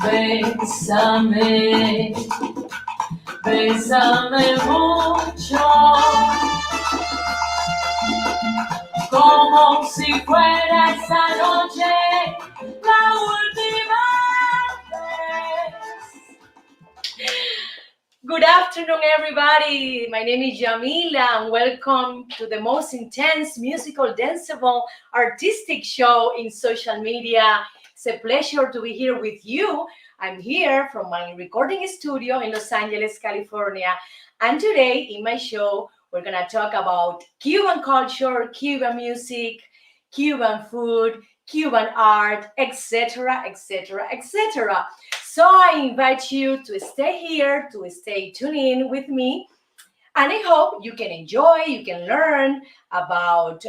Bésame, bésame mucho, como si fuera esa noche la última vez. Good afternoon, everybody. My name is Yamila, and welcome to the most intense musical, danceable, artistic show in social media. It's a pleasure to be here with you. I'm here from my recording studio in Los Angeles, California. And today in my show, we're going to talk about Cuban culture, Cuban music, Cuban food, Cuban art, etc., etc., etc. So I invite you to stay here, to stay tuned in with me. And I hope you can enjoy, you can learn about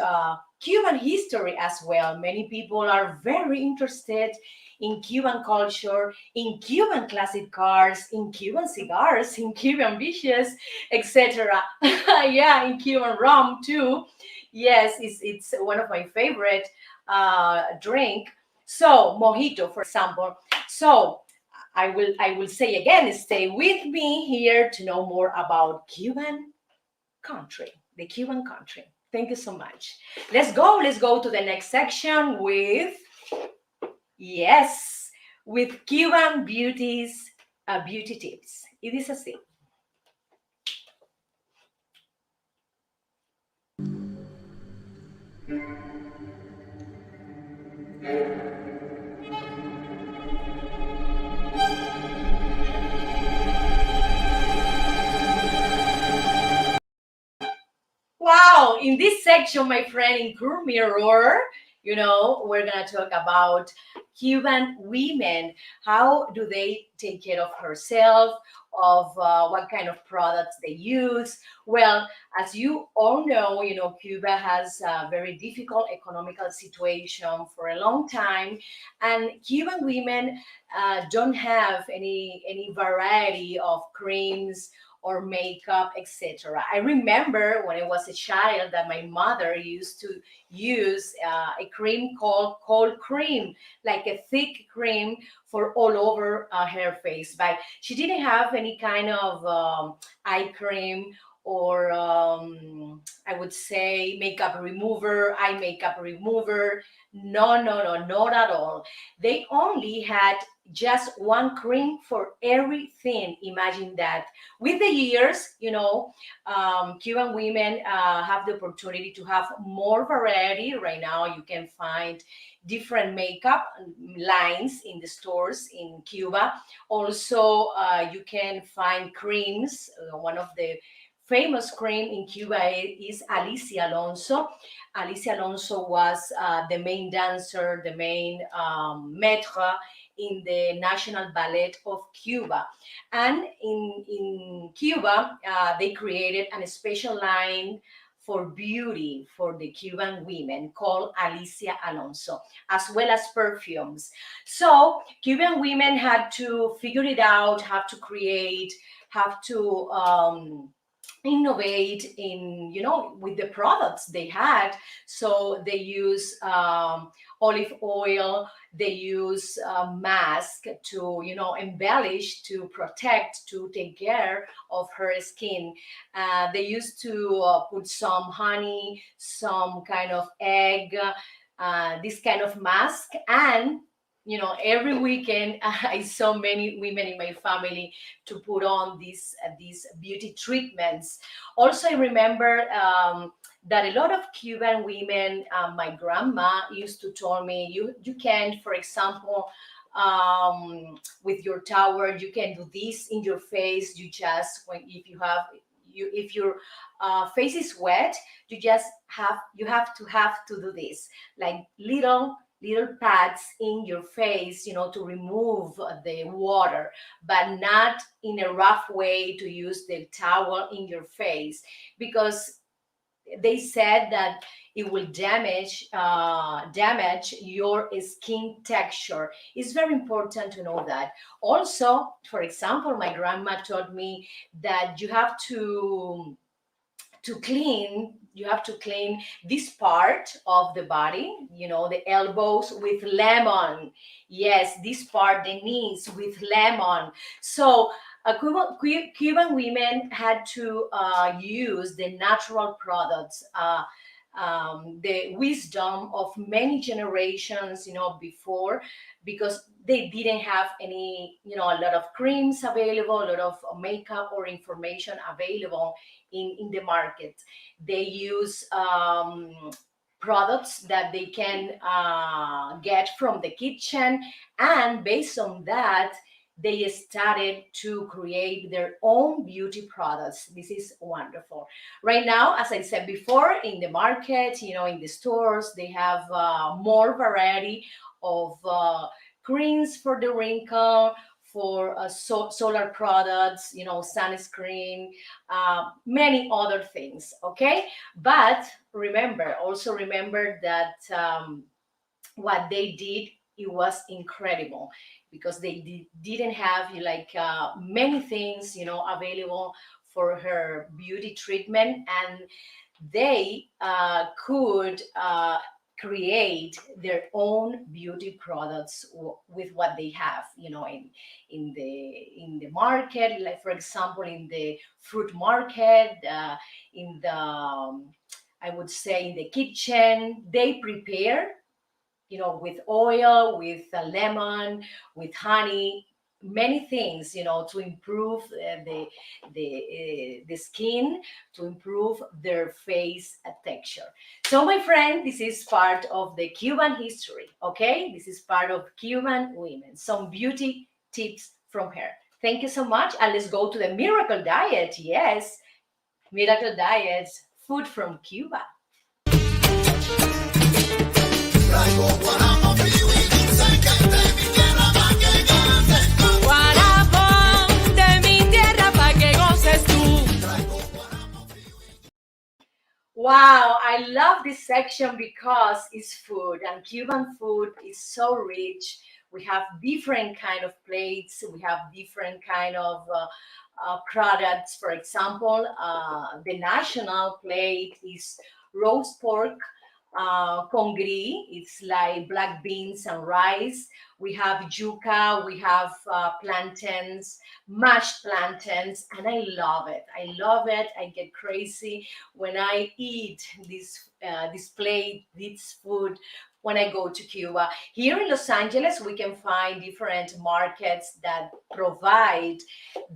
Cuban history as well. Many people are very interested in Cuban culture, in Cuban classic cars, in Cuban cigars, in Cuban beaches, etc. Yeah, in Cuban rum too. Yes, it's one of my favorite drink. So mojito, for example. So I will say again, stay with me here to know more about Cuban country, the Cuban country. Thank you so much. Let's go to the next section with, yes, with Cuban beauties, beauty tips. It is así. Wow, in this section, my friend, in Curve Mirror, we're gonna talk about Cuban women. How do they take care of herself, of what kind of products they use? Well, as you all know, Cuba has a very difficult economical situation for a long time, and Cuban women don't have any variety of creams or makeup, etc. I remember when I was a child that my mother used to use a cream called cold cream, like a thick cream for all over her face. But she didn't have any kind of eye cream or I would say makeup remover, eye makeup remover. No, no, no, not at all. They only had just one cream for everything. Imagine that. With the years, Cuban women have the opportunity to have more variety. Right now, you can find different makeup lines in the stores in Cuba. Also, you can find creams. One of the famous cream in Cuba is Alicia Alonso. Alicia Alonso was the main dancer, the main maître in the National Ballet of Cuba. And in Cuba, they created a special line for beauty for the Cuban women called Alicia Alonso, as well as perfumes. So Cuban women had to figure it out, have to create, have to innovate in, with the products they had. So they use olive oil, they use mask to, embellish, to protect, to take care of her skin. They used to put some honey, some kind of egg, this kind of mask. And every weekend I saw many women in my family to put on these beauty treatments. Also, I remember that a lot of Cuban women, my grandma used to tell me, you can, for example, with your towel, you can do this in your face. You just, when if your face is wet, you have to do this, like little pads in your face, to remove the water, but not in a rough way to use the towel in your face, because they said that it will damage your skin texture. It's very important to know that. Also, for example, my grandma taught me that you have you have to clean this part of the body, the elbows with lemon. Yes, this part, the knees with lemon. So Cuban women had to use the natural products, the wisdom of many generations, before, because they didn't have any, a lot of creams available, a lot of makeup or information available in the market. They use products that they can get from the kitchen, and based on that, they started to create their own beauty products. This is wonderful. Right now, as I said before, in the market, in the stores, they have more variety of creams for the wrinkle, for solar products, sunscreen, many other things. Okay, but also remember that what they did, it was incredible, because they didn't have like many things available for her beauty treatment, and they could create their own beauty products with what they have, in the market, like for example in the fruit market, in the I would say in the kitchen. They prepare, with oil, with lemon, with honey, many things, to improve the skin, to improve their face texture. So, my friend, this is part of the Cuban history. Okay, this is part of Cuban women. Some beauty tips from her. Thank you so much, and let's go to the miracle diet. Yes, miracle diet, food from Cuba. Traigo guaramo frío y dulce que es de mi tierra pa' que goces. Guarapón de mi tierra pa' que goces tú. Traigo guaramo frío y Wow, I love this section because it's food, and Cuban food is so rich. We have different kind of plates. We have different kind of products. For example, the national plate is roast pork con gris. It's like black beans and rice. We have yuca. We have plantains, mashed plantains, and I love it. I love it. I get crazy when I eat this plate, this food, when I go to Cuba. Here in Los Angeles, we can find different markets that provide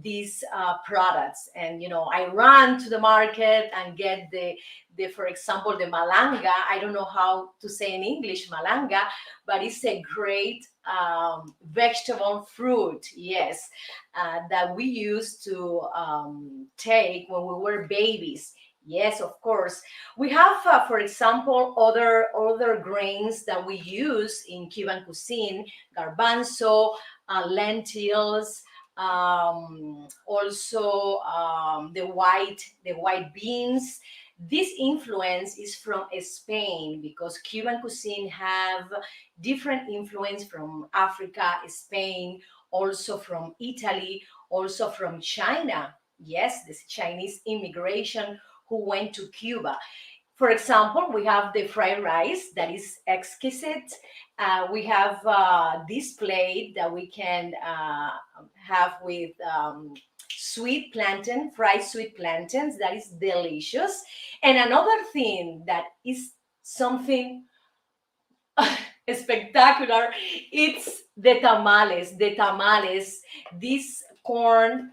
these products, and I run to the market and get the for example, the malanga. I don't know how to say in English malanga, but it's a great vegetable fruit. Yes, that we used to take when we were babies. Yes, of course. We have, for example, other grains that we use in Cuban cuisine: garbanzo, lentils, also the white beans. This influence is from Spain, because Cuban cuisine have different influence from Africa, Spain, also from Italy, also from China. Yes, this Chinese immigration who went to Cuba. For example, we have the fried rice that is exquisite. We have this plate that we can have with sweet plantain, fried sweet plantains. That is delicious. And another thing that is something spectacular, it's the tamales. The tamales, this corn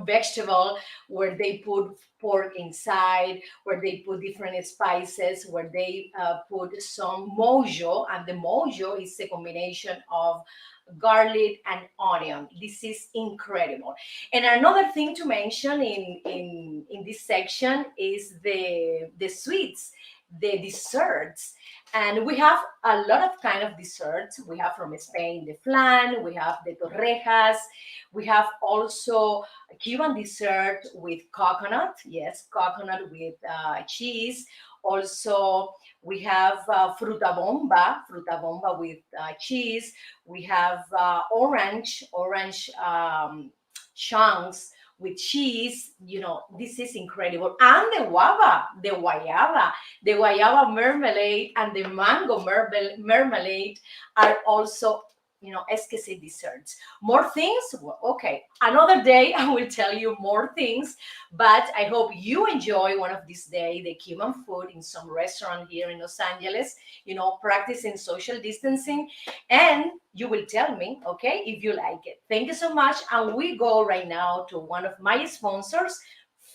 vegetable, where they put pork inside, where they put different spices, where they put some mojo, and the mojo is a combination of garlic and onion. This is incredible. And another thing to mention in this section is the sweets, the desserts. And we have a lot of kind of desserts. We have from Spain the flan, we have the torrejas, we have also Cuban dessert with coconut. Yes, coconut with cheese. Also, we have fruta bomba with cheese. We have orange chunks with cheese. This is incredible. And the guava, the guayaba marmalade and the mango marmalade are also, exquisite desserts. More things? Well, okay. Another day I will tell you more things, but I hope you enjoy one of these days the Cuban food in some restaurant here in Los Angeles, practicing social distancing, and you will tell me, okay, if you like it. Thank you so much. And we go right now to one of my sponsors,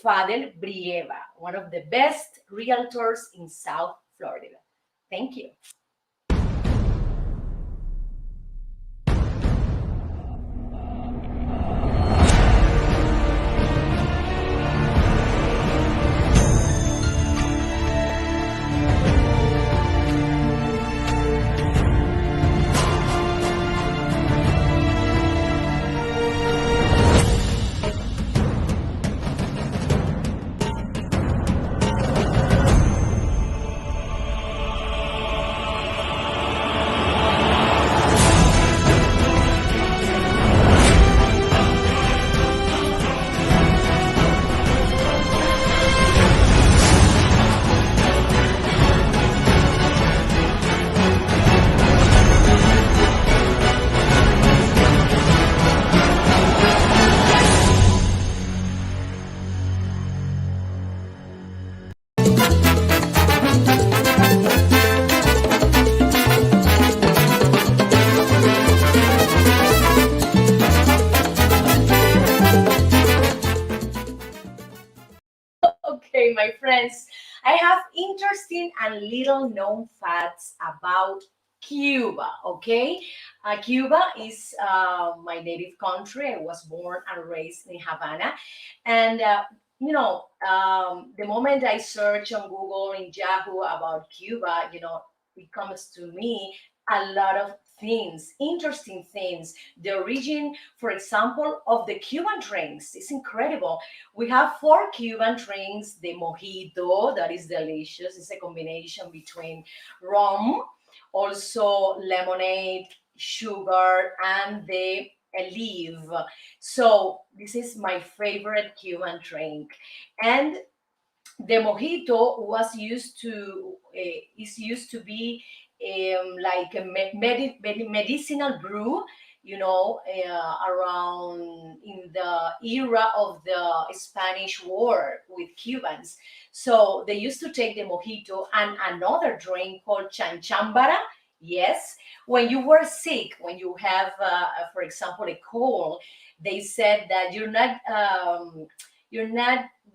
Fadel Brieva, one of the best realtors in South Florida. Thank you. Okay, my friends, I have interesting and little known facts about Cuba. Okay, Cuba is my native country. I was born and raised in Havana, and the moment I search on Google in Yahoo about Cuba, it comes to me a lot of things, interesting things. The origin, for example, of the Cuban drinks is incredible. We have four Cuban drinks. The mojito, that is delicious. It's a combination between rum, also lemonade, sugar, and the olive. So this is my favorite Cuban drink. And the mojito is used to be like a medicinal brew, around in the era of the Spanish War with Cubans. So they used to take the mojito and another drink called chanchambara. Yes, when you were sick, when you have, for example, a cold, they said that you're not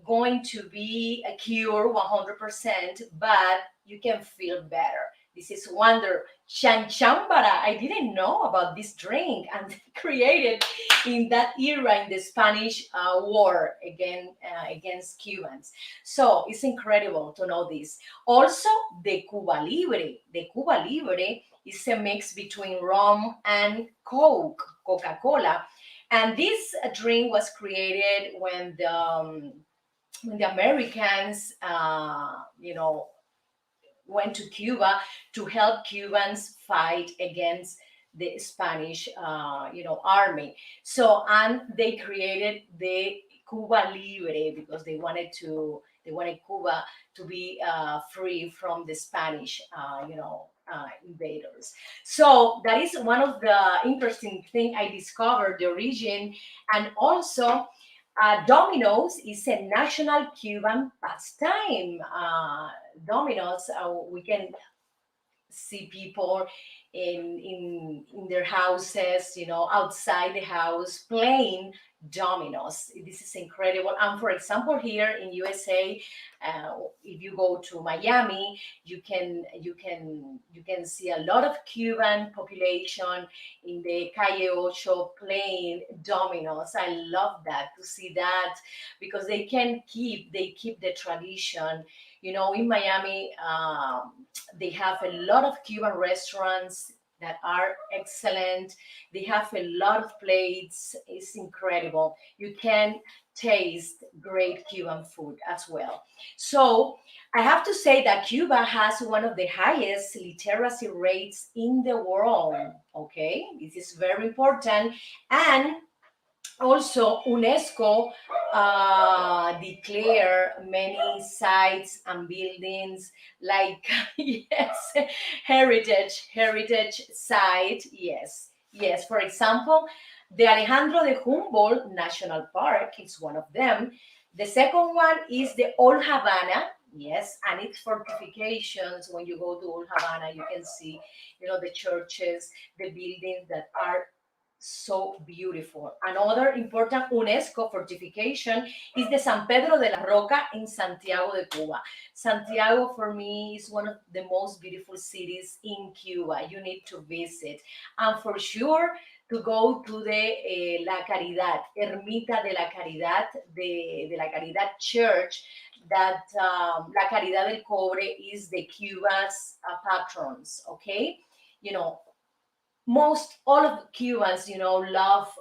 going to be a cure 100%, but you can feel better. This is wonder chanchambara. I didn't know about this drink and created in that era in the Spanish war against Cubans. So it's incredible to know this. Also, the Cuba Libre. The Cuba Libre is a mix between rum and Coca-Cola. And this drink was created when the Americans, went to Cuba to help Cubans fight against the Spanish, army. So, and they created the Cuba Libre because they wanted Cuba to be free from the Spanish, invaders. So that is one of the interesting thing I discovered the origin, and also Domino's is a national Cuban pastime. Domino's, we can see people in their houses, outside the house playing dominoes. This is incredible. And for example, here in USA, if you go to Miami, you can see a lot of Cuban population in the Calle Ocho playing dominoes. I love that, to see that, because they keep the tradition. In Miami, they have a lot of Cuban restaurants that are excellent. They have a lot of plates. It's incredible. You can taste great Cuban food as well. So I have to say that Cuba has one of the highest literacy rates in the world. Okay, this is very important. And Also, UNESCO declare many sites and buildings like yes, heritage site. Yes, yes. For example, the Alejandro de Humboldt National Park is one of them. The second one is the Old Havana. Yes, and its fortifications. When you go to Old Havana, you can see, the churches, the buildings that are so beautiful. Another important UNESCO fortification is the San Pedro de la Roca in Santiago de Cuba. Santiago, for me, is one of the most beautiful cities in Cuba. You need to visit. And for sure, to go to the La Caridad, Ermita de la Caridad, de la Caridad Church, that La Caridad del Cobre is the Cuba's patrons, okay? You know, most all of Cubans, love,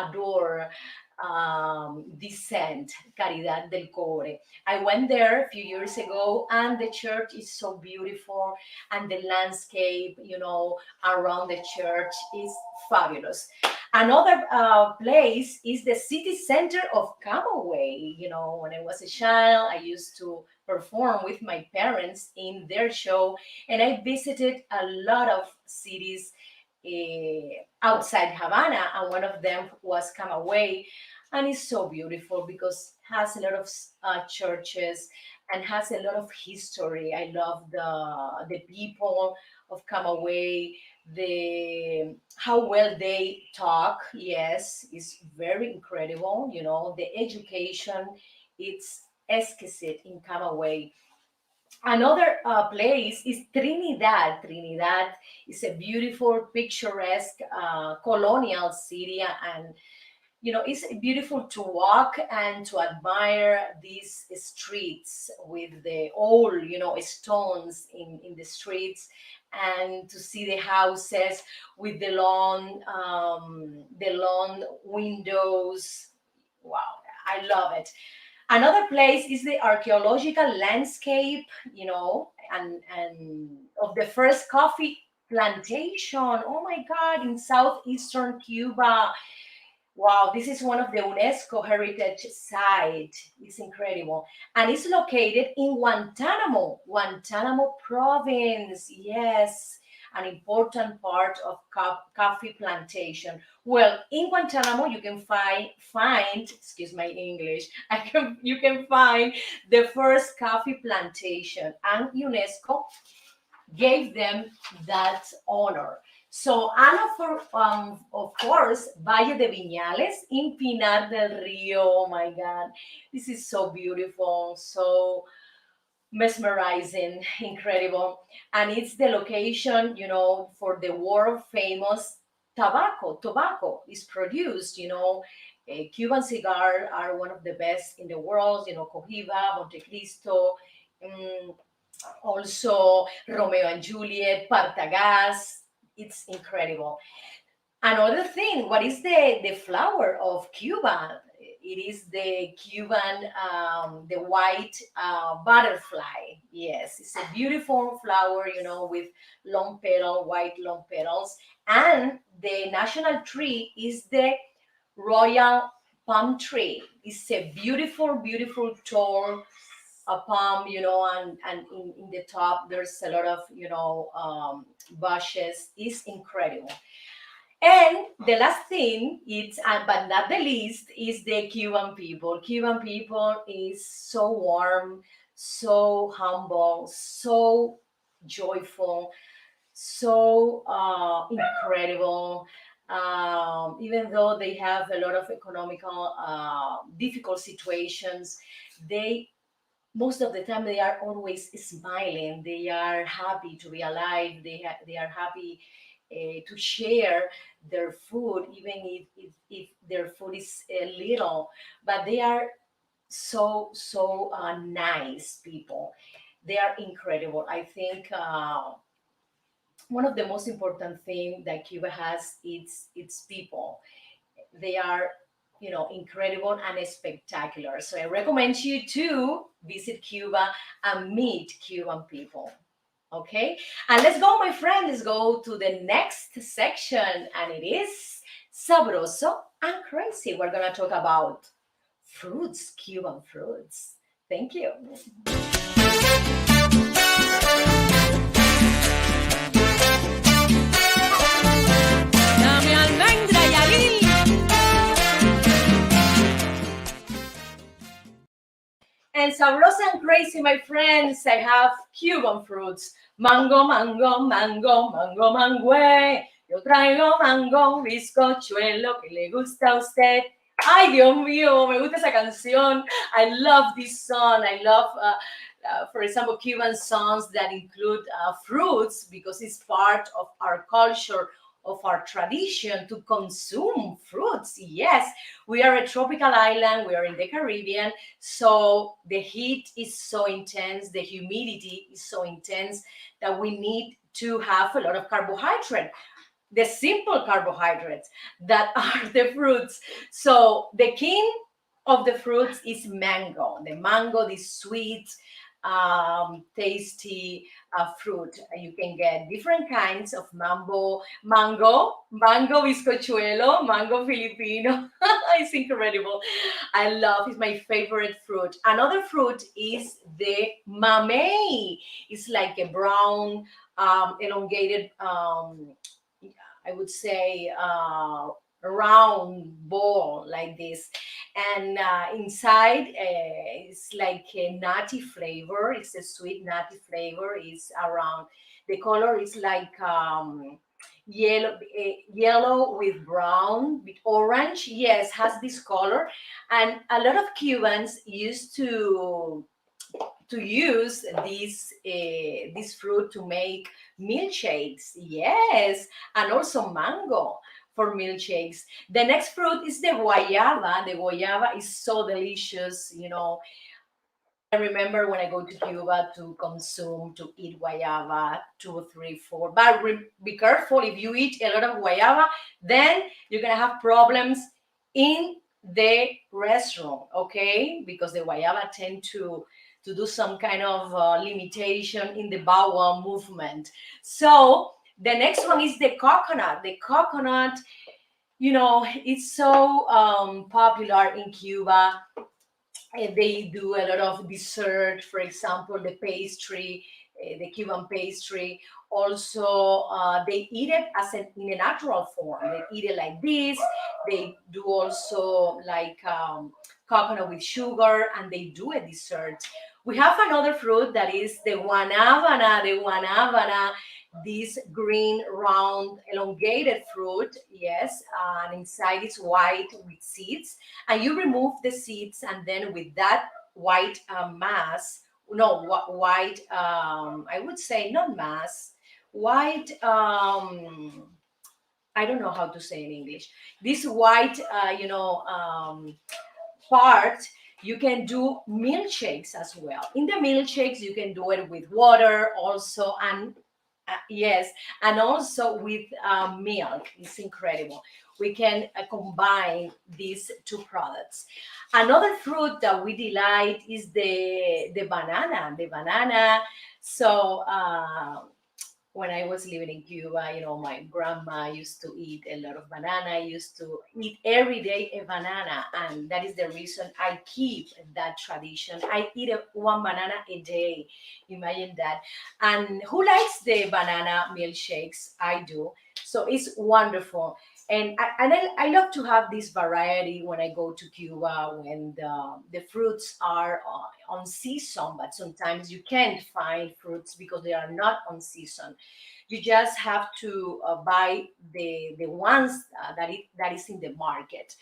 adore this saint, Caridad del Cobre. I went there a few years ago, and the church is so beautiful, and the landscape, around the church is fabulous. Another place is the city center of Camagüey. When I was a child, I used to perform with my parents in their show, and I visited a lot of cities outside Havana, and one of them was Camagüey, and it's so beautiful because it has a lot of churches and has a lot of history. I love the people of Camagüey, the how well they talk. Yes, it's very incredible. The education, it's exquisite in Camagüey. Another place is Trinidad. Trinidad is a beautiful, picturesque colonial city, and it's beautiful to walk and to admire these streets with the old, stones in the streets, and to see the houses with the long windows. Wow, I love it. Another place is the archaeological landscape, and of the first coffee plantation. Oh my God, in southeastern Cuba. Wow, this is one of the UNESCO heritage site. It's incredible. And it's located in Guantanamo province. Yes, an important part of coffee plantation. Well, in Guantanamo, you can find, excuse my English, you can find the first coffee plantation, and UNESCO gave them that honor. So, and of course, Valle de Viñales in Pinar del Rio. Oh my God, this is so beautiful, so mesmerizing, incredible. And it's the location, for the world famous tobacco. Tobacco is produced, Cuban cigars are one of the best in the world, Cohiba, Montecristo, um, also Romeo and Juliet, Partagas. It's incredible. Another thing, what is the flower of Cuba? It is the Cuban, the white butterfly. Yes, it's a beautiful flower, with white long petals. And the national tree is the royal palm tree. It's a beautiful, beautiful tall a palm, and in the top there's a lot of, bushes. It's incredible. And the last thing, it's but not the least, is the Cuban people. Cuban people is so warm, so humble, so joyful, so incredible. Even though they have a lot of economical difficult situations, they most of the time they are always smiling. They are happy to be alive. They are happy to share their food, even if their food is little. But they are so nice people. They are incredible. I think one of the most important thing that Cuba has is its people. They are, incredible and spectacular. So I recommend you to visit Cuba and meet Cuban people. Okay, and let's go, my friend. Let's go to the next section, and it is sabroso, and crazy. We're going to talk about fruits, Cuban fruits. Thank you. Dame almendra y aguil. And sabrosa and crazy, my friends, I have Cuban fruits. Mango, mango, mango, mango, mangue. Yo traigo mango, bizcochuelo, que le gusta a usted. Ay, Dios mío, me gusta esa canción. I love this song. I love, for example, Cuban songs that include fruits because it's part of our culture, of our tradition to consume fruits. Yes, we are a tropical island. We are in the Caribbean. So the heat is so intense, the humidity is so intense that we need to have a lot of carbohydrate, the simple carbohydrates that are the fruits. So the king of the fruits is mango. The mango, this sweet, tasty fruit. You can get different kinds of mango bizcochuelo, mango filipino. It's incredible. I love. It's my favorite fruit. Another fruit is the mamey. It's like a brown, elongated. I would say round ball like this, and inside it's like a nutty flavor. It's a sweet nutty flavor. It's around. The color is like yellow with brown with orange. Yes, has this color, and a lot of Cubans used to use this fruit to make milkshakes. Yes, and also mango for milkshakes. The next fruit is the guayaba. The guayaba is so delicious. I remember when I go to Cuba to eat guayaba, two, three, four. But be careful, if you eat a lot of guayaba, then you're gonna have problems in the restroom, okay? Because the guayaba tend to do some kind of limitation in the bowel movement. So the next one is the coconut. The coconut, it's so popular in Cuba. And they do a lot of dessert, for example, the pastry, the Cuban pastry. Also, they eat it in a natural form. They eat it like this. They do also like coconut with sugar, and they do a dessert. We have another fruit that is the guanabana. The guanabana, this green, round, elongated fruit. Yes, and inside it's white with seeds, and you remove the seeds, and then with that white mass, no, white, I would say not mass, white, I don't know how to say in English, this white, part, you can do milkshakes as well. In the milkshakes, you can do it with water also, and yes, and also with milk. It's incredible. We can combine these two products. Another fruit that we delight is the banana. The banana. So when I was living in Cuba, my grandma used to eat a lot of banana. I used to eat every day a banana, and that is the reason I keep that tradition. I eat one banana a day. Imagine that. And who likes the banana milkshakes? I do. So it's wonderful. And I love to have this variety when I go to Cuba when the fruits are on season, but sometimes you can't find fruits because they are not on season. You just have to buy the ones that is in the market.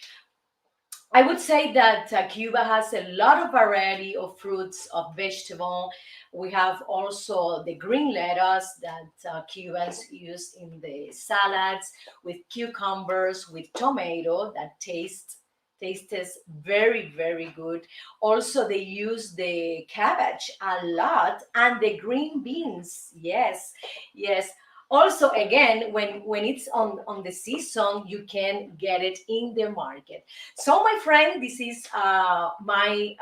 I would say that Cuba has a lot of variety of fruits, of vegetable. We have also the green lettuce that Cubans use in the salads with cucumbers, with tomato that tastes very, very good. Also, they use the cabbage a lot and the green beans. Yes, yes. Also, again, when it's on the season, you can get it in the market. So, my friend, this is my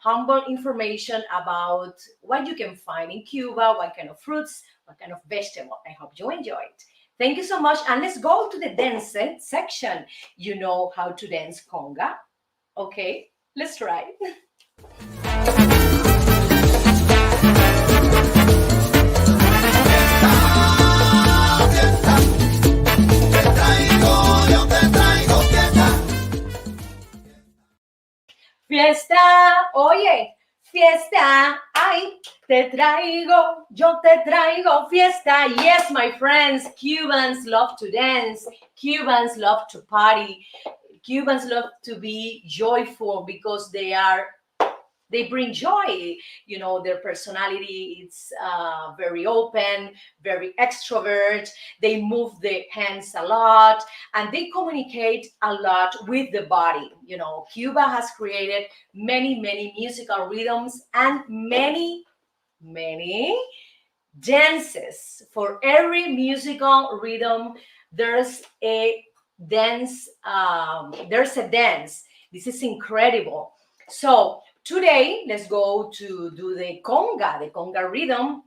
humble information about what you can find in Cuba, what kind of fruits, what kind of vegetable. I hope you enjoyed. Thank you so much. And let's go to the dance section. You know how to dance conga? Okay, let's try. Fiesta, oye, fiesta, ay, te traigo, yo te traigo fiesta. Yes, my friends, Cubans love to dance. Cubans love to party. Cubans love to be joyful because they bring joy. You know, their personality is very open, very extrovert. They move the hands a lot and they communicate a lot with the body. You know, Cuba has created many musical rhythms and many dances. For every musical rhythm there's a dance. This is incredible. So today let's go to do the conga rhythm,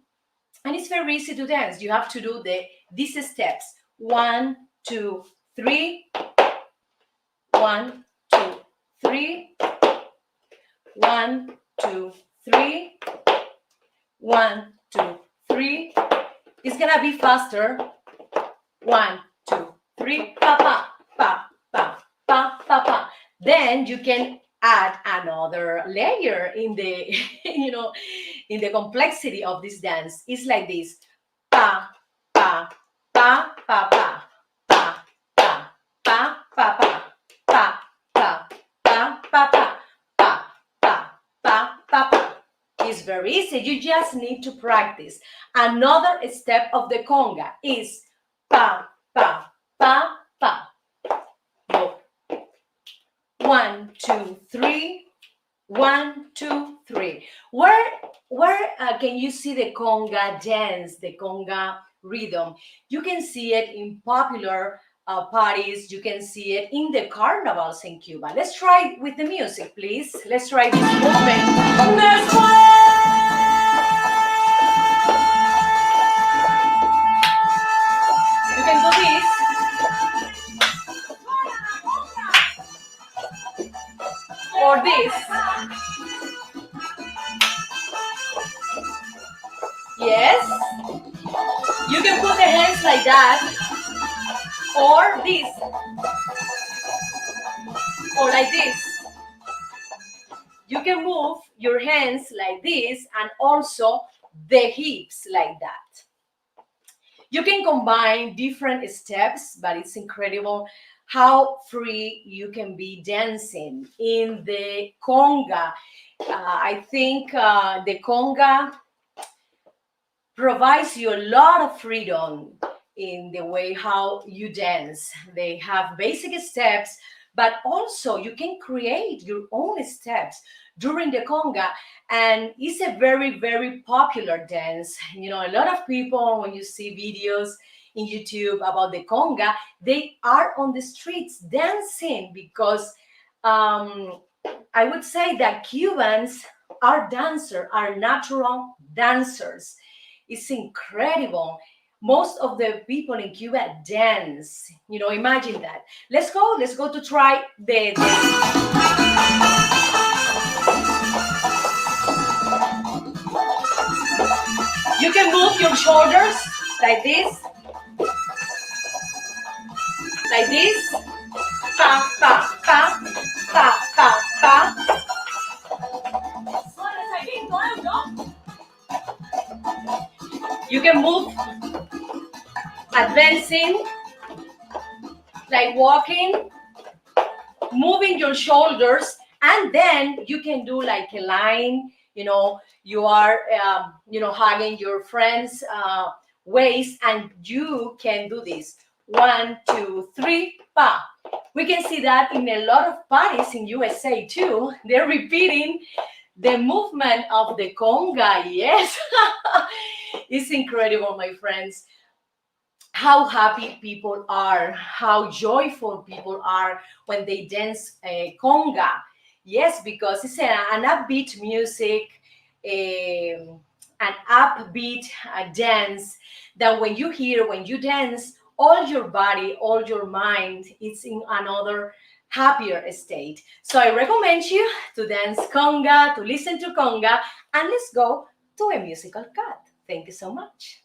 and it's very easy to dance. You have to do these steps: 1 2 3, 1 2 3, 1 2 3, 1 2 3. It's gonna be faster. 1 2 3, pa pa pa pa pa pa pa. Then you can add another layer in the in the complexity of this dance. It's like this: pa pa pa pa pa pa pa pa pa pa pa pa pa pa pa pa pa pa pa. It's very easy. You just need to practice. Another step of the conga is pa pa pa pa. Go. 1 2 3. 1 2 3. Where can you see the conga dance, the conga rhythm? You can see it in popular parties. You can see it in the carnivals in Cuba. Let's try it with the music, please. Let's try this movement. Let's try. You can do this. Or this. Yes. You can put the hands like that. Or this. Or like this. You can move your hands like this and also the hips like that. You can combine different steps, but it's incredible how free you can be dancing in the conga. I think the conga provides you a lot of freedom in the way how you dance. They have basic steps, but also you can create your own steps during the conga, and it's a very popular dance. You know, a lot of people, when you see videos in YouTube about the conga, they are on the streets dancing because I would say that Cubans are dancers, are natural dancers. It's incredible. Most of the people in Cuba dance. You know, imagine that. Let's go to try the you can move your shoulders like this. Like this. Pa pa pa pa pa pa. You can move, advancing, like walking, moving your shoulders, and then you can do like a line. You know, you are, hugging your friend's waist, and you can do this. 1 2 3, pa. We can see that in a lot of parties in USA too. They're repeating the movement of the conga. Yes. It's incredible, my friends, how happy people are, how joyful people are when they dance conga. Yes, because it's an upbeat music, an upbeat dance that when you dance, all your body, all your mind is in another happier state. So I recommend you to dance conga, to listen to conga, and let's go to a musical cut. Thank you so much.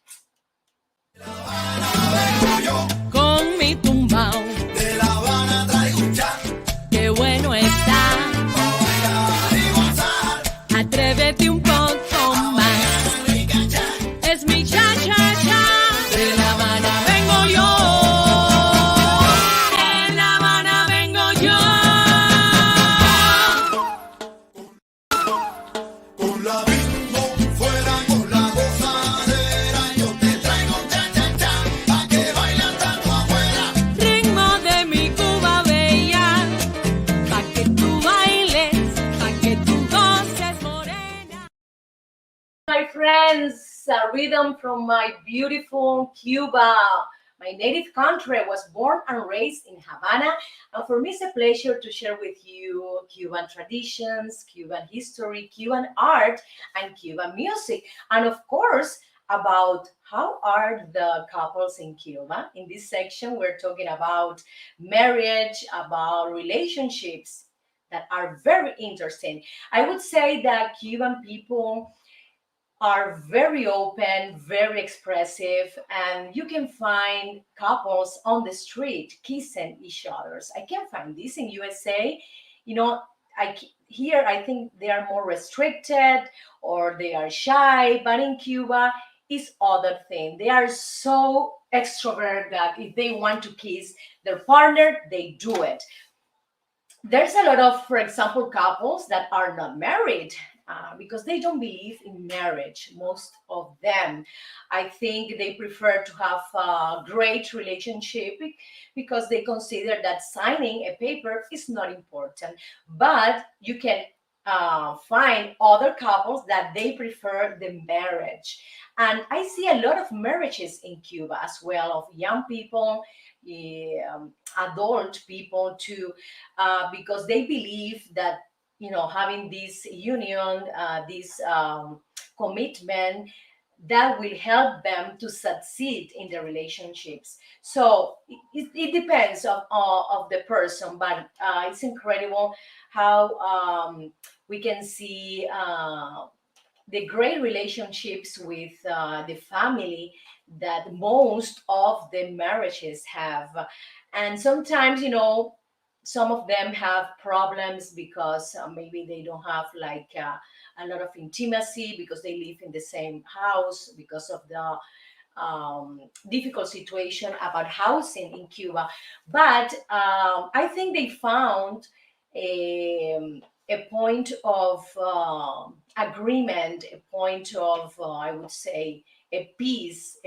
Con mi tumbao, De La Habana traigo un cha qué bueno está. pa' bailar y gozar. Atrévete un poco más. Es mi cha cha cha. De La Habana vengo yo. De La Habana vengo yo. Con la bimbo fuera con la gozadera, yo te traigo un cha cha cha pa' que baile hasta tu abuela. Ritmo de mi Cuba bella. Pa' que tú bailes, pa' que tú goces morena. My friends, a rhythm from my beautiful Cuba. My native country. I was born and raised in Havana, and for me it's a pleasure to share with you Cuban traditions, Cuban history, Cuban art, and Cuban music, and of course about how are the couples in Cuba. In this section, we're talking about marriage, about relationships that are very interesting. I would say that Cuban people are very open, very expressive, and you can find couples on the street kissing each others. I can find this in USA. You know, here I think they are more restricted or they are shy, but in Cuba is other thing. They are so extrovert that if they want to kiss their partner, they do it. There's a lot of, for example, couples that are not married because they don't believe in marriage. Most of them, I think, they prefer to have a great relationship because they consider that signing a paper is not important. But you can find other couples that they prefer the marriage, and I see a lot of marriages in Cuba as well, of young people, adult people too, because they believe that having this union, this commitment, that will help them to succeed in the relationships. So it depends of the person, but it's incredible how we can see the great relationships with the family that most of the marriages have. And sometimes, some of them have problems because maybe they don't have like a lot of intimacy because they live in the same house because of the difficult situation about housing in Cuba. But I think they found a point of agreement, a point of, I would say, a peace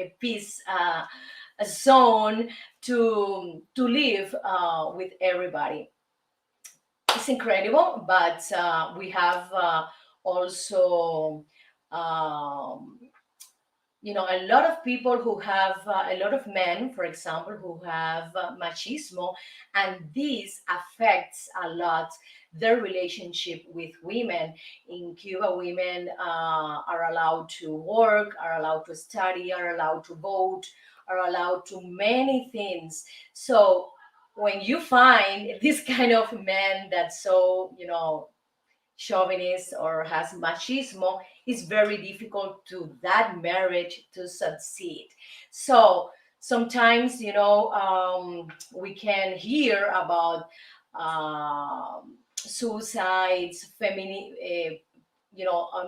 a zone to live with everybody. It's incredible, but we have also um, a lot of people who have a lot of men, for example, who have machismo, and this affects a lot their relationship with women. In Cuba, women are allowed to work, are allowed to study, are allowed to vote, are allowed to many things. So when you find this kind of man that's so chauvinist or has machismo, it's very difficult to that marriage to succeed. So sometimes we can hear about suicides,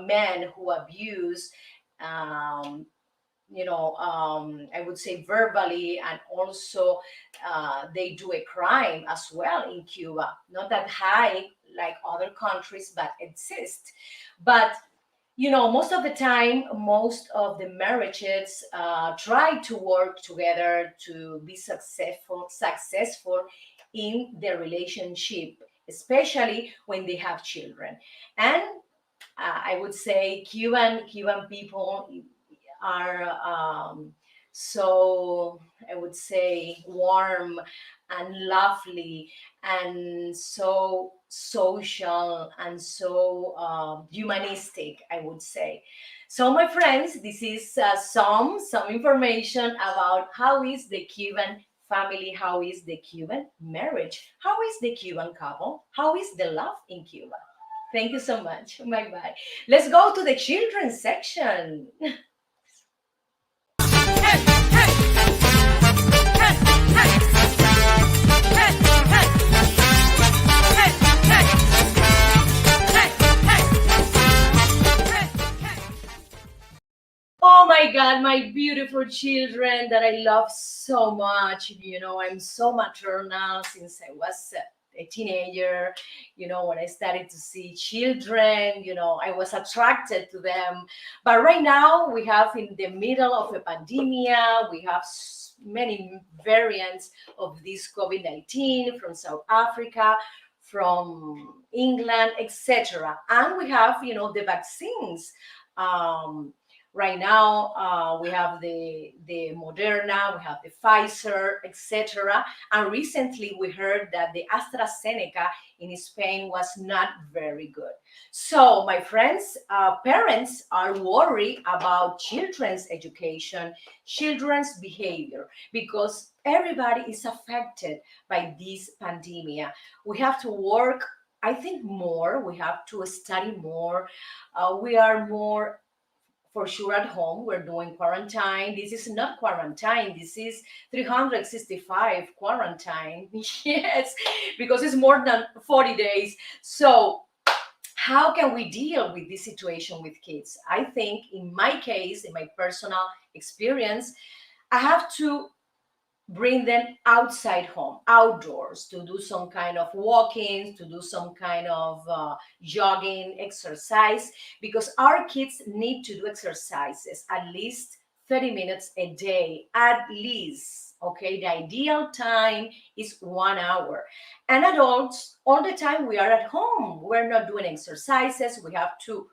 men who abuse, um, I would say verbally, and also they do a crime as well in Cuba. Not that high like other countries, but exist. But most of the time, most of the marriages try to work together to be successful in their relationship, especially when they have children. And I would say Cuban people are so I would say warm and lovely and so social and so humanistic, I would say. So, my friends, this is some information about how is the Cuban family, how is the Cuban marriage, how is the Cuban couple, how is the love in Cuba. Thank you so much. Bye bye. Let's go to the children's section. Oh my God, my beautiful children that I love so much. I'm so maternal since I was a teenager. When I started to see children, I was attracted to them. But right now, we have in the middle of a pandemic, we have many variants of this COVID-19 from South Africa, from England, etc. And we have, the vaccines. Um, Right now, we have the Moderna, we have the Pfizer, etc. And recently, we heard that the AstraZeneca in Spain was not very good. So, my friends, parents are worried about children's education, children's behavior, because everybody is affected by this pandemic. We have to work, I think, more. We have to study more. We are more for sure at home. We're doing quarantine. This is not quarantine. This is 365 quarantine. Yes, because it's more than 40 days. So how can we deal with this situation with kids? I think in my case, in my personal experience, I have to bring them outside home, outdoors, to do some kind of walking, to do some kind of jogging, exercise, because our kids need to do exercises at least 30 minutes a day, at least. Okay, the ideal time is 1 hour. And adults, all the time we are at home, we're not doing exercises. We have to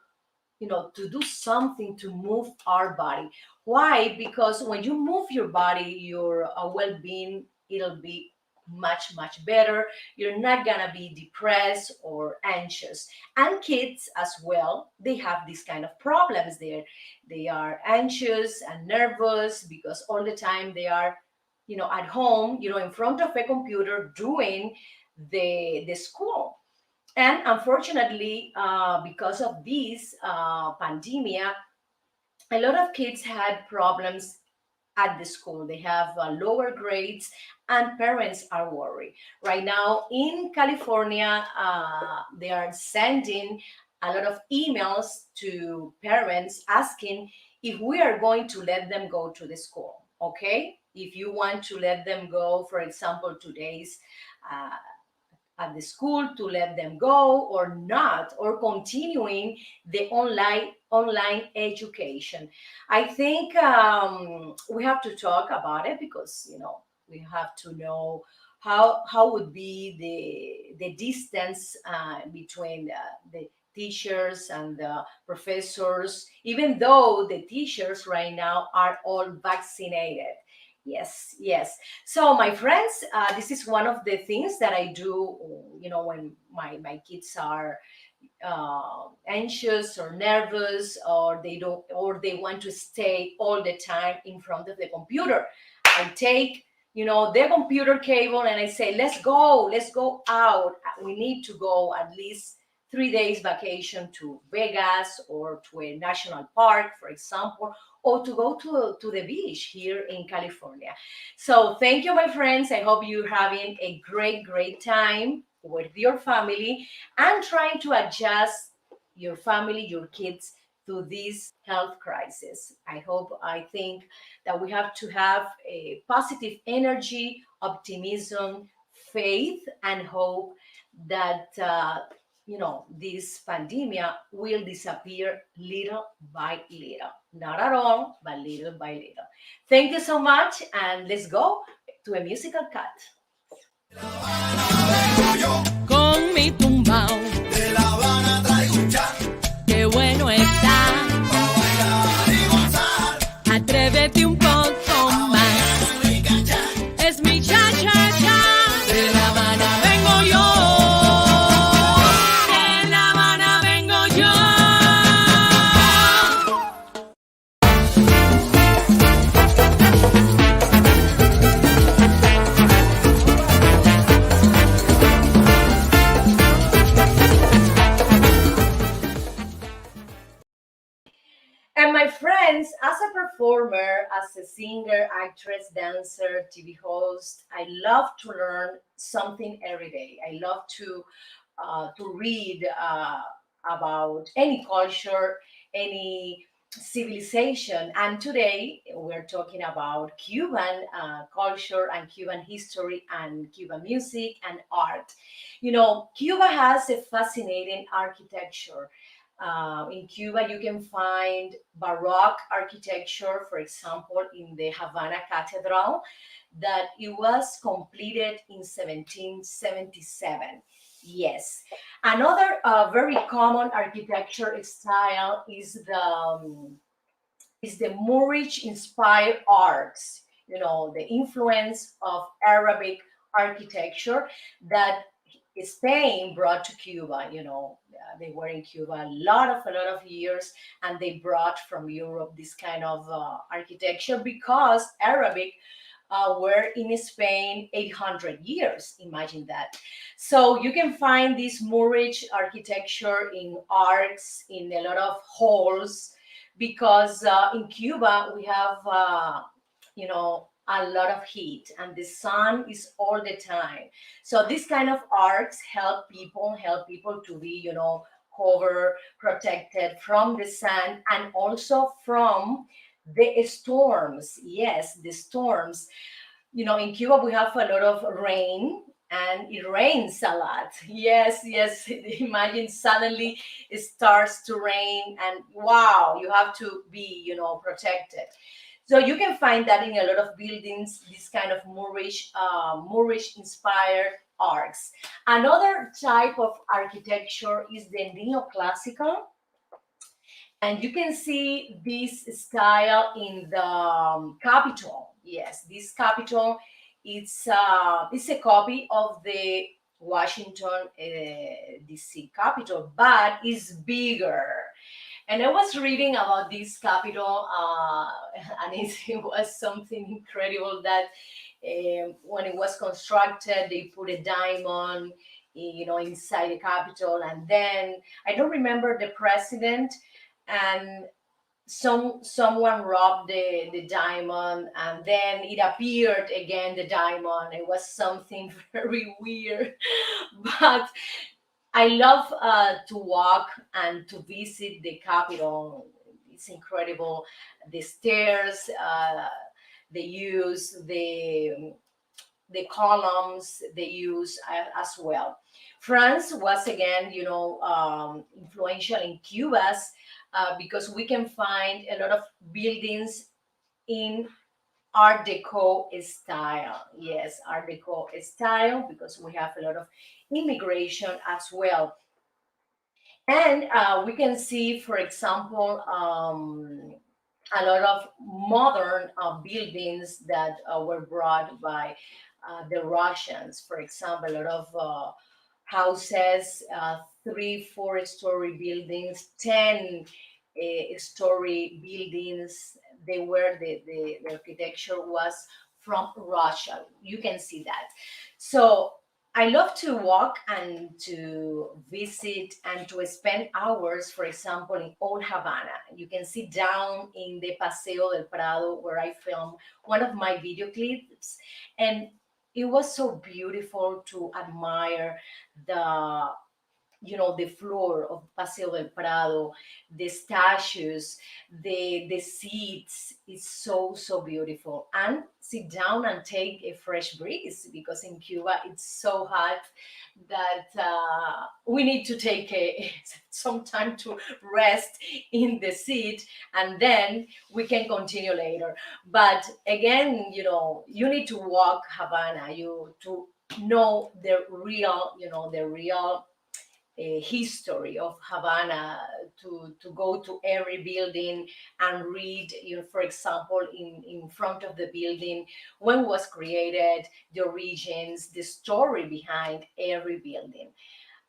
do something to move our body. Why? Because when you move your body, your well-being, it'll be much, much better. You're not gonna be depressed or anxious. And kids as well, they have these kind of problems there. They are anxious and nervous because all the time they are, at home, in front of a computer doing the school. And unfortunately, because of this pandemic, a lot of kids had problems at the school. They have lower grades, and parents are worried. Right now in California, they are sending a lot of emails to parents asking if we are going to let them go to the school. Okay? If you want to let them go, for example, today's at the school, to let them go or not, or continuing the online education. I think we have to talk about it because we have to know how would be the distance between the teachers and the professors, even though the teachers right now are all vaccinated. Yes, yes. So, my friends, this is one of the things that I do, when my kids are anxious or nervous, or they want to stay all the time in front of the computer. I take, the computer cable and I say, let's go out. We need to go at least 3 days vacation to Vegas or to a national park, for example, or to go to the beach here in California. So thank you, my friends. I hope you're having a great, great time with your family and trying to adjust your family, your kids to this health crisis. I think that we have to have a positive energy, optimism, faith, and hope that this pandemic will disappear little by little. Not at all, but little by little. Thank you so much, and let's go to a musical cut. Con mi tumbao, De La Habana traigo un chat, qué bueno está. pa' bailar y gozar. Atrévete un poco performer, as a singer, actress, dancer, TV host, I love to learn something every day. I love to read about any culture, any civilization. And today we're talking about Cuban culture and Cuban history and Cuban music and art. Cuba has a fascinating architecture. In Cuba, you can find Baroque architecture, for example, in the Havana Cathedral, that it was completed in 1777. Yes. Another very common architecture style is the Moorish inspired arts, the influence of Arabic architecture that Spain brought to Cuba. They were in Cuba a lot of years, and they brought from Europe this kind of architecture because Arabic were in Spain 800 years. Imagine that. So you can find this Moorish architecture in arcs, in a lot of halls, because in Cuba we have, a lot of heat and the sun is all the time. So this kind of arcs help people to be, covered, protected from the sun and also from the storms. Yes, the storms. In Cuba, we have a lot of rain and it rains a lot. Yes, yes. Imagine suddenly it starts to rain and wow, you have to be, protected. So you can find that in a lot of buildings, this kind of Moorish inspired arcs. Another type of architecture is the neoclassical, and you can see this style in the Capitol. Yes, this Capitol, it's a copy of the Washington DC Capitol, but it's bigger. And I was reading about this Capitol, and it was something incredible that when it was constructed, they put a diamond, inside the Capitol, and then I don't remember the president, and someone robbed the diamond and then it appeared again, the diamond. It was something very weird. But I love to walk and to visit the Capitol. It's incredible. The stairs they use, the columns they use as well. France was again, influential in Cuba's, because we can find a lot of buildings in Art Deco style. Yes, Art Deco style, because we have a lot of immigration as well. And we can see, for example, a lot of modern buildings that were brought by the Russians. For example, a lot of houses, three, four-story buildings, 10 story buildings. They were the architecture was from Russia. You can see that. So I love to walk and to visit and to spend hours, for example, in Old Havana. You can sit down in the Paseo del Prado where I filmed one of my video clips. And it was so beautiful to admire the the floor of Paseo del Prado, the statues, the seats. It's so beautiful. And sit down and take a fresh breeze because in Cuba it's so hot that we need to take some time to rest in the seat, and then we can continue later. But again, you need to walk Havana, you to know the real history of Havana, to go to every building and read, for example, in front of the building, when it was created, the origins, the story behind every building.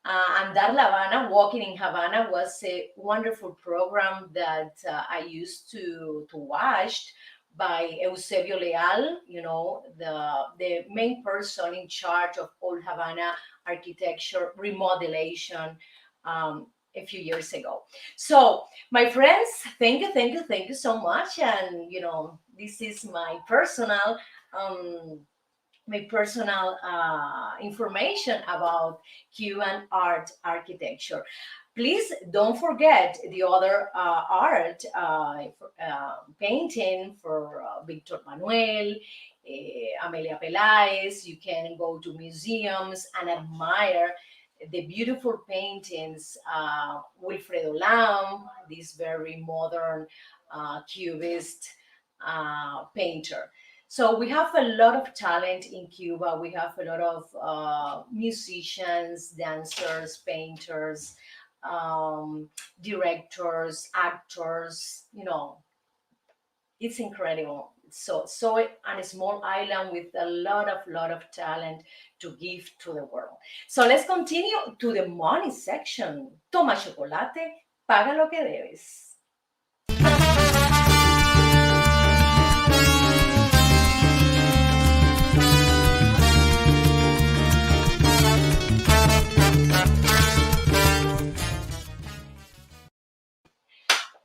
And that La Habana, Walking in Havana, was a wonderful program that I used to watch by Eusebio Leal, the main person in charge of Old Havana architecture, remodelation. Um, a few years ago. So, my friends, thank you so much. And this is um, my personal information about Cuban art architecture. Please don't forget the other art, painting for Victor Manuel, Amelia Pelaez. You can go to museums and admire the beautiful paintings, Wilfredo Lam, this very modern cubist painter. So we have a lot of talent in Cuba. We have a lot of musicians, dancers, painters, um, directors, actors. It's incredible. So on a small island with a lot of talent to give to the world. So let's continue to the money section. Toma chocolate, paga lo que debes.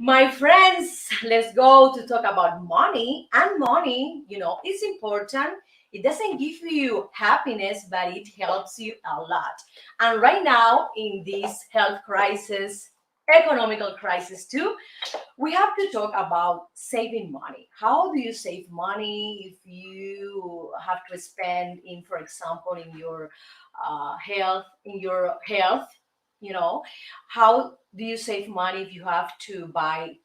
My friends, let's go to talk about money. And money, is important. It doesn't give you happiness, but it helps you a lot. And right now, in this health crisis, economical crisis too, we have to talk about saving money. How do you save money if you have to spend in, for example, in your health? You know, how do you save money if you have to buy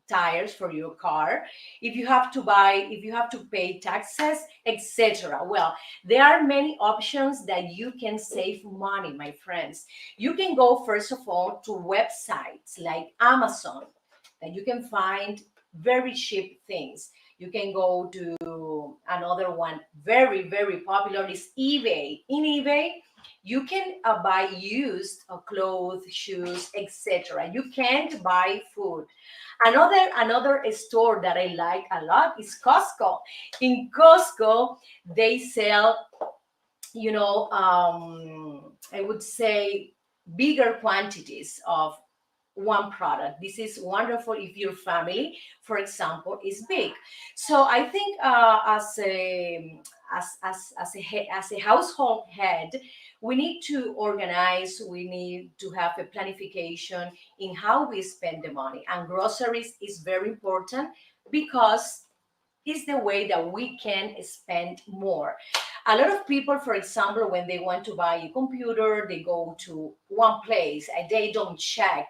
tires for your car, if you have to pay taxes, etc. Well, there are many options that you can save money, my friends. You can go first of all to websites like Amazon, that you can find very cheap things. You can go to another one, very popular, is eBay. In eBay, you can buy used clothes, shoes, etc. You can't buy food. Another store that I like a lot is Costco. In Costco, they sell, I would say, bigger quantities of one product. This is wonderful if your family, for example, is big. So I think as a household head, we need to organize. We need to have a planification in how we spend the money. And groceries is very important because it's the way that we can spend more. A lot of people, for example, when they want to buy a computer, they go to one place and they don't check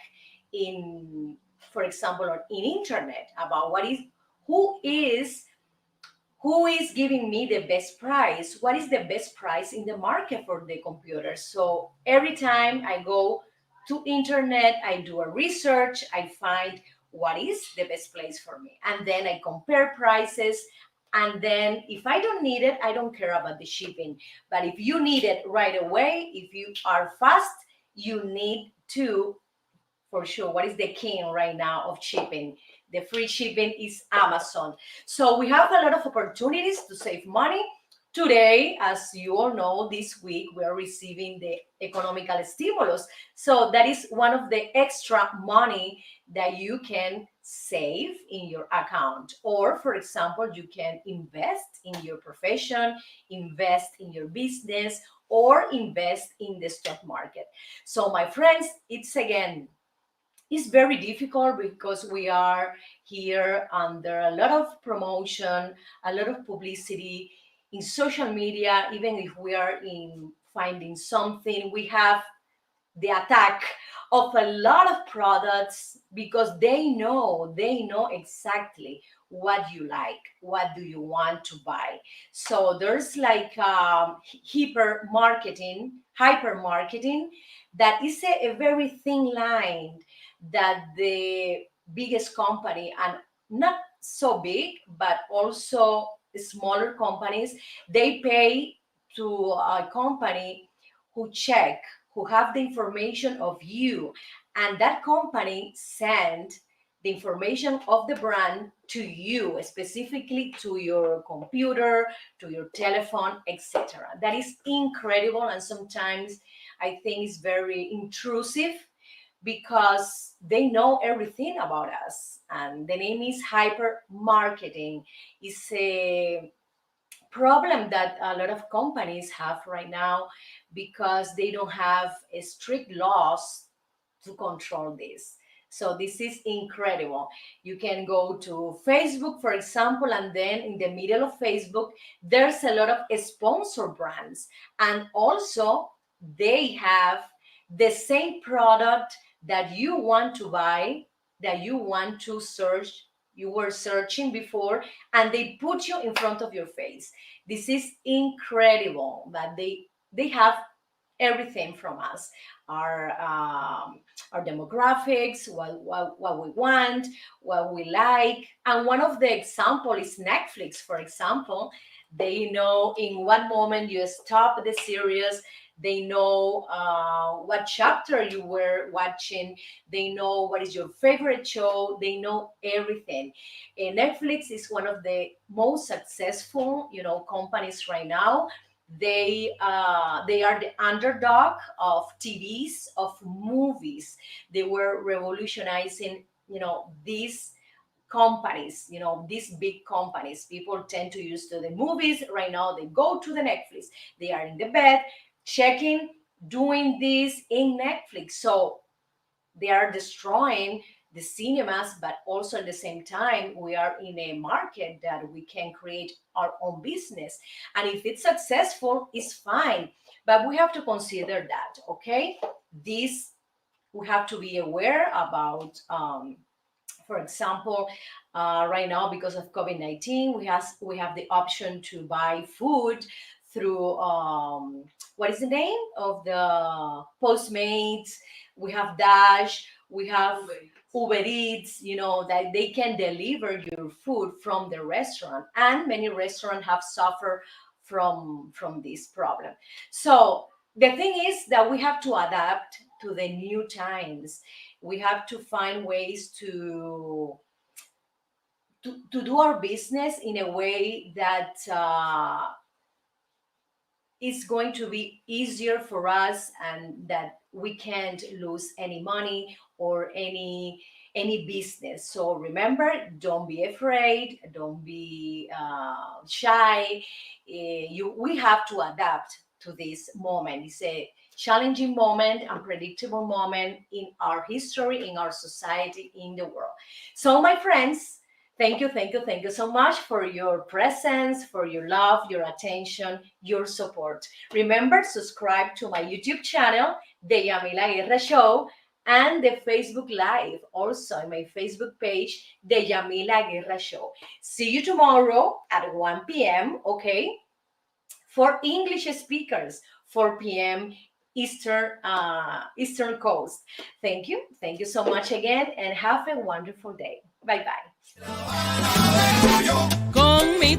in, for example, on in internet about who is who is giving me the best price, what is the best price in the market for the computer. So every time I go to internet, I do a research, I find what is the best place for me, and then I compare prices. And then if I don't need it, I don't care about the shipping. But if you need it right away, if you are fast, you need to, for sure, what is the king right now of shipping? The free shipping is Amazon. So we have a lot of opportunities to save money. Today, as you all know, this week we are receiving the economical stimulus. So that is one of the extra money that you can save in your account. Or, for example, you can invest in your profession, invest in your business, or invest in the stock market. So, my friends, it's very difficult because we are here under a lot of promotion, a lot of publicity in social media. Even if we are in finding something, we have the attack of a lot of products because they know exactly what you like, what do you want to buy. So there's like hyper marketing, that is a very thin line that the biggest company, and not so big but also smaller companies, they pay to a company who check, who have the information of you, and that company send the information of the brand to you, specifically to your computer, to your telephone, etc. That is incredible, and sometimes I think it's very intrusive because they know everything about us. And the name is hyper marketing. It's a problem that a lot of companies have right now because they don't have a strict laws to control this. So this is incredible. You can go to Facebook, for example, and then in the middle of Facebook, there's a lot of sponsor brands. And also, they have the same product that you want to buy, that you want to search, you were searching before, and they put you in front of your face. This is incredible that they have everything from us, our our demographics, what we want, what we like. And one of the example is Netflix, for example. They know in what moment you stop the series. They know what chapter you were watching. They know what is your favorite show. They know everything. And Netflix is one of the most successful, companies right now. They are the underdog of TVs, of movies. They were revolutionizing, these companies, these big companies. People tend to use to the movies right now. They go to the Netflix. They are in the bed checking, doing this in Netflix. So they are destroying the cinemas, but also at the same time, we are in a market that we can create our own business. And if it's successful, it's fine. But we have to consider that, okay? This, we have to be aware about, for example, right now, because of COVID-19, we have the option to buy food through, what is the name of the Postmates? We have Dash, we have Uber Eats, that they can deliver your food from the restaurant. And many restaurants have suffered from this problem. So the thing is that we have to adapt to the new times. We have to find ways to do our business in a way that is going to be easier for us, and that we can't lose any money or any business. So remember, don't be afraid, don't be shy. We have to adapt to this moment. It's a challenging moment, unpredictable moment in our history, in our society, in the world. So my friends, thank you so much for your presence, for your love, your attention, your support. Remember, subscribe to my YouTube channel, The Yamila Guerra Show, and the Facebook Live, also in my Facebook page, The Yamila Guerra Show. See you tomorrow at 1 p.m., okay? For English speakers, 4 p.m. Eastern Coast. Thank you so much again, and have a wonderful day. Bye-bye. Con mi